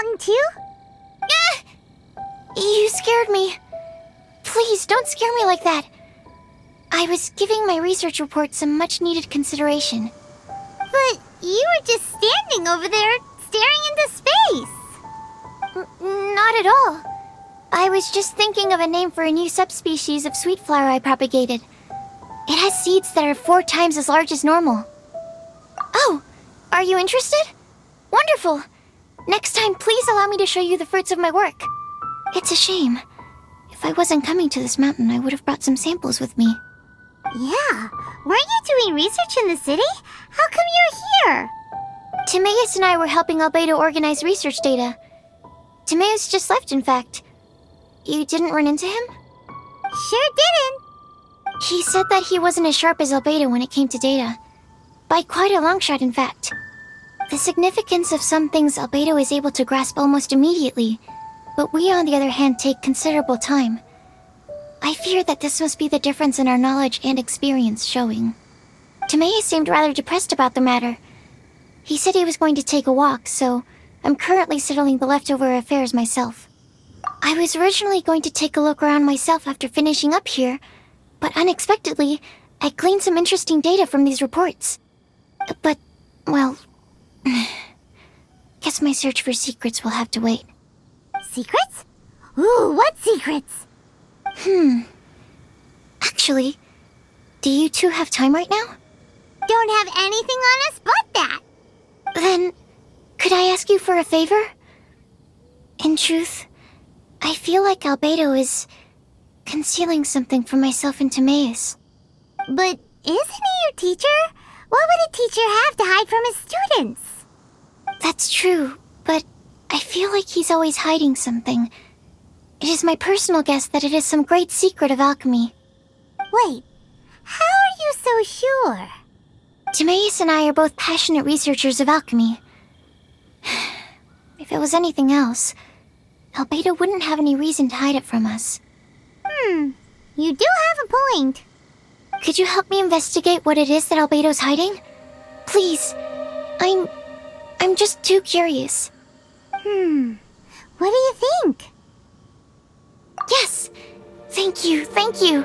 mountain too? You scared me. Please, don't scare me like that. I was giving my research report some much-needed consideration. But you were just standing over there, staring into space. Not at all. I was just thinking of a name for a new subspecies of sweet flower I propagated. It has seeds that are 4 times as large as normal. Oh, are you interested? Wonderful. Next time, please allow me to show you the fruits of my work. It's a shame. If I wasn't coming to this mountain, I would have brought some samples with me. Yeah, weren't you doing research in the city? How come you're here? Timaeus and I were helping Albedo organize research data. Timaeus just left, in fact. You didn't run into him? Sure didn't. He said that he wasn't as sharp as Albedo when it came to data. By quite a long shot, in fact. The significance of some things Albedo is able to grasp almost immediately, but we, on the other hand, take considerable time. I fear that this must be the difference in our knowledge and experience showing. Timaeus seemed rather depressed about the matter. He said he was going to take a walk, so I'm currently settling the leftover affairs myself. I was originally going to take a look around myself after finishing up here, but unexpectedly, I gleaned some interesting data from these reports. But, well, guess my search for secrets will have to wait. Secrets? Ooh, what secrets? Actually, do you two have time right now? Don't have anything on us but that. Then, could I ask you for a favor? In truth, I feel like Albedo is concealing something from myself and Timaeus. But isn't he your teacher? What would a teacher have to hide from his students? That's true, but I feel like he's always hiding something. It is my personal guess that it is some great secret of alchemy. Wait, how are you so sure? Timaeus and I are both passionate researchers of alchemy. If it was anything else, Albedo wouldn't have any reason to hide it from us. You do have a point. Could you help me investigate what it is that Albedo's hiding? Please. I'm just too curious. What do you think? Yes! Thank you, thank you.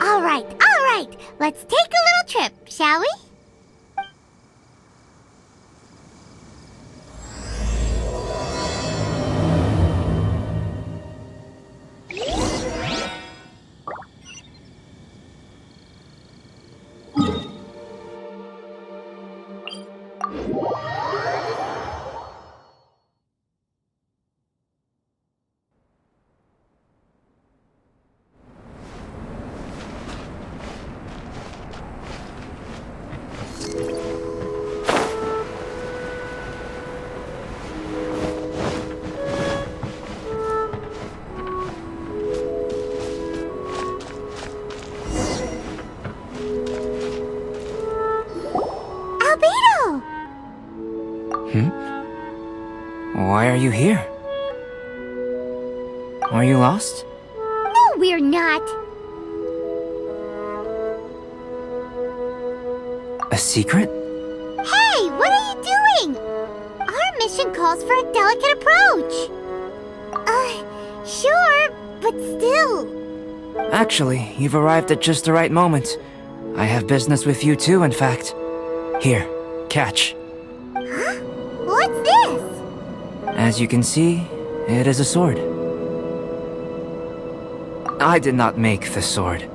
All right. Let's take a little trip, shall we? Why are you here? Are you lost? No, we're not. A secret? Hey, what are you doing? Our mission calls for a delicate approach. Sure, but still. Actually, you've arrived at just the right moment. I have business with you too, in fact. Here, catch. Huh? What's this? As you can see, it is a sword. I did not make the sword.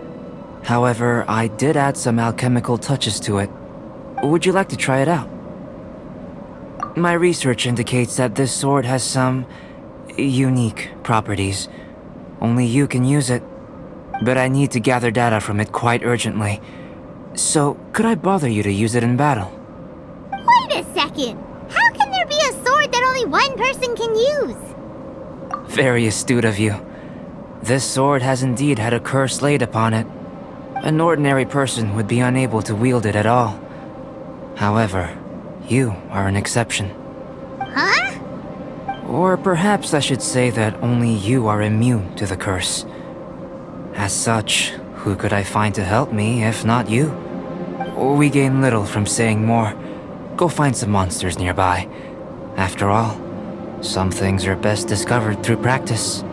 However, I did add some alchemical touches to it. Would you like to try it out? My research indicates that this sword has some unique properties. Only you can use it. But I need to gather data from it quite urgently. So, could I bother you to use it in battle? Wait a second. How can there be a sword that only one person can use? Very astute of you. This sword has indeed had a curse laid upon it. An ordinary person would be unable to wield it at all. However, you are an exception. Huh? Or perhaps I should say that only you are immune to the curse. As such, who could I find to help me if not you? We gain little from saying more. Go find some monsters nearby. After all, Some things are best discovered through practice.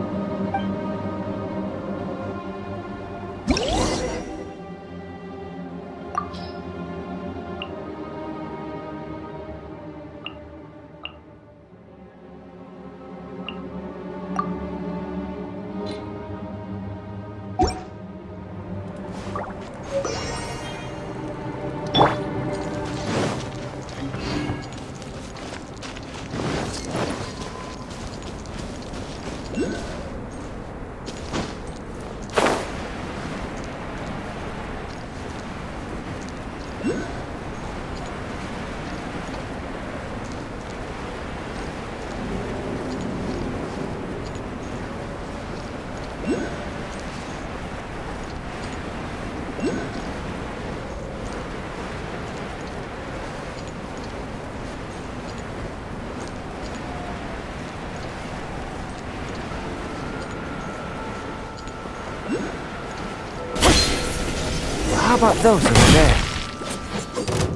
How about those over there?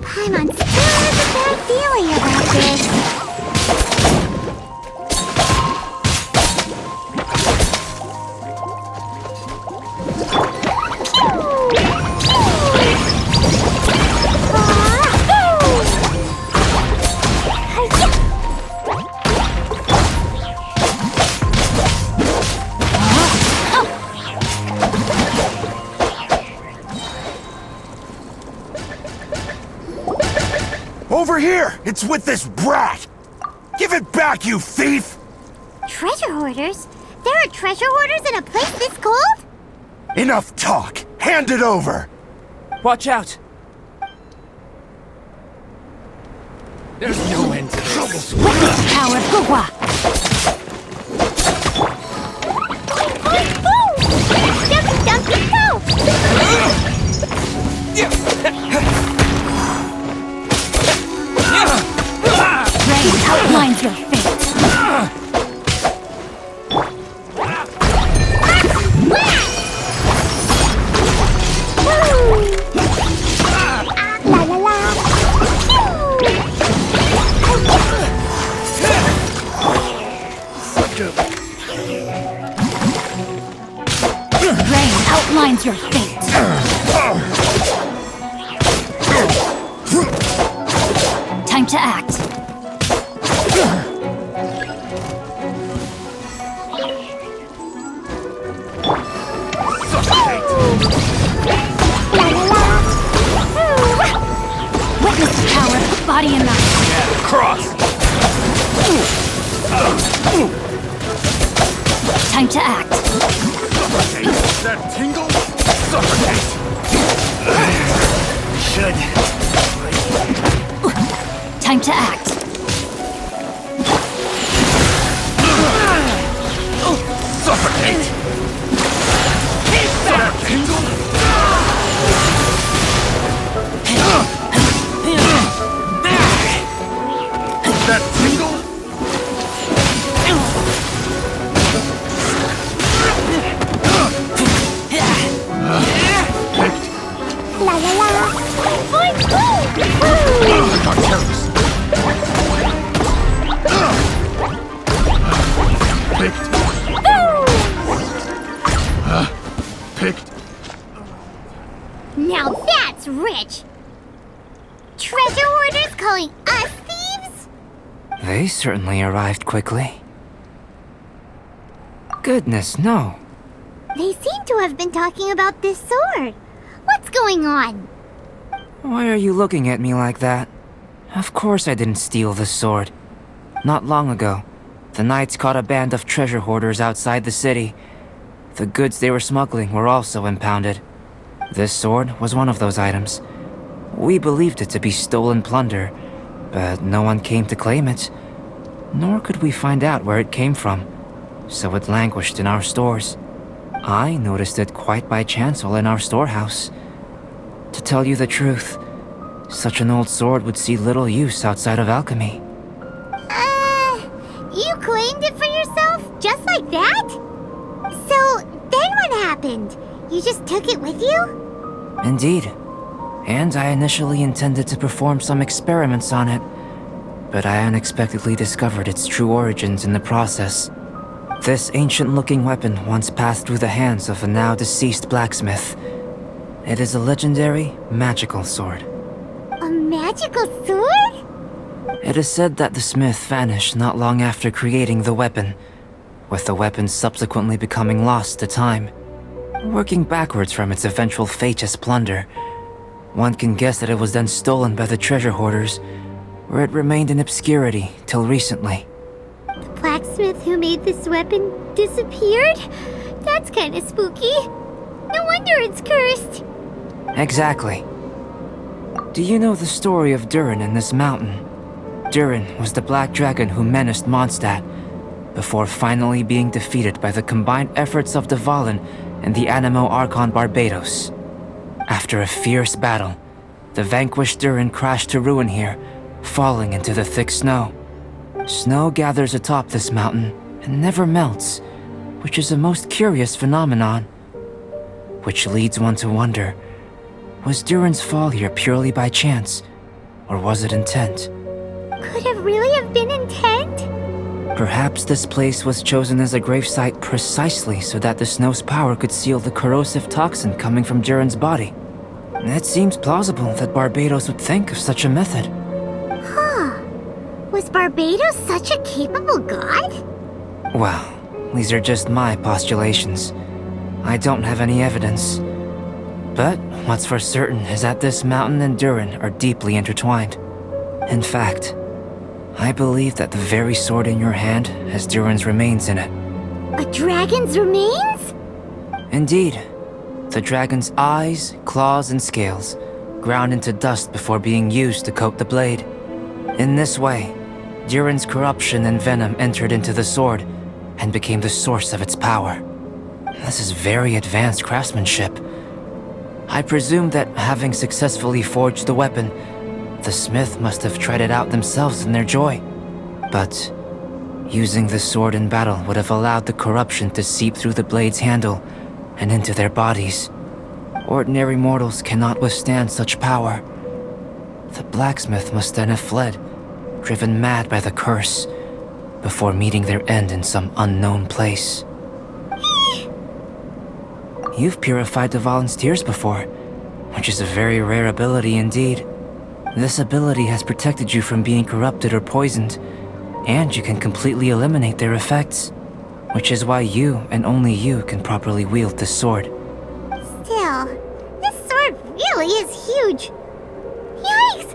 Paimon still has a bad feeling about this. Over here! It's with this brat! Give it back, you thief! Treasure hoarders? There are treasure hoarders in a place this cold? Enough talk! Hand it over! Watch out! There's no end to this. Witness the power of Gugwa! Dumpy, dumpy, go! Rain outlines your fate. La la la! Rain outlines your fate. Time to act. Witness the power of body and mind. Cross! Time to act. That tingle? Suffocate! Should. Time to act. Suffocate! That tingle? That tingle? La la la! Carteris! Picked. Now that's rich! Treasure hoarders calling us thieves? They certainly arrived quickly. Goodness, no. They seem to have been talking about this sword. What's going on? Why are you looking at me like that? Of course I didn't steal the sword. Not long ago, the Knights caught a band of treasure hoarders outside the city. The goods they were smuggling were also impounded. This sword was one of those items. We believed it to be stolen plunder, but no one came to claim it. Nor could we find out where it came from, so it languished in our stores. I noticed it quite by chance while in our storehouse. To tell you the truth, such an old sword would see little use outside of alchemy. You claimed it for yourself? Just like that? So, then what happened? You just took it with you? Indeed. And I initially intended to perform some experiments on it. but I unexpectedly discovered its true origins in the process. This ancient-looking weapon once passed through the hands of a now-deceased blacksmith. It is a legendary, magical sword. A magical sword? It is said that the smith vanished not long after creating the weapon, with the weapon subsequently becoming lost to time. Working backwards from its eventual fate as plunder, one can guess that it was then stolen by the treasure hoarders, where it remained in obscurity till recently. The blacksmith who made this weapon disappeared? That's kinda spooky. No wonder it's cursed. Exactly. Do you know the story of Durin in this mountain? Durin was the black dragon who menaced Mondstadt, before finally being defeated by the combined efforts of Dvalin and the Animo Archon Barbados. After a fierce battle, the vanquished Durin crashed to ruin here, falling into the thick snow. Snow gathers atop this mountain and never melts, which is a most curious phenomenon. Which leads one to wonder, was Durin's fall here purely by chance, or was it intent? Could it really have been intent? Perhaps this place was chosen as a gravesite precisely so that the snow's power could seal the corrosive toxin coming from Durin's body. It seems plausible that Barbados would think of such a method. Huh. Was Barbados such a capable god? Well, these are just my postulations. I don't have any evidence. But what's for certain is that this mountain and Durin are deeply intertwined. In fact, I believe that the very sword in your hand has Durin's remains in it. A dragon's remains? Indeed. The dragon's eyes, claws, and scales ground into dust before being used to coat the blade. In this way, Durin's corruption and venom entered into the sword and became the source of its power. This is very advanced craftsmanship. I presume that having successfully forged the weapon, the smith must have tried it out themselves in their joy. But using the sword in battle would have allowed the corruption to seep through the blade's handle and into their bodies. Ordinary mortals cannot withstand such power. The blacksmith must then have fled, driven mad by the curse, before meeting their end in some unknown place. You've purified Dvalin's tears before, which is a very rare ability indeed. This ability has protected you from being corrupted or poisoned, and you can completely eliminate their effects, which is why you and only you can properly wield this sword. Still, this sword really is huge. Yikes!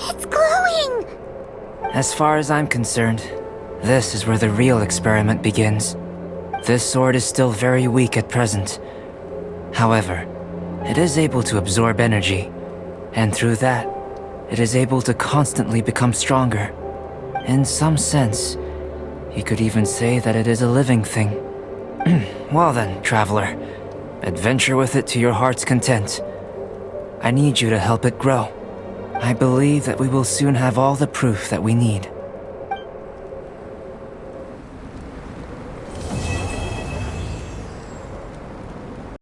It's glowing! As far as I'm concerned, this is where the real experiment begins. This sword is still very weak at present. However, it is able to absorb energy, and through that, it is able to constantly become stronger. In some sense, you could even say that it is a living thing. Well then, traveler, adventure with it to your heart's content. I need you to help it grow. I believe that we will soon have all the proof that we need.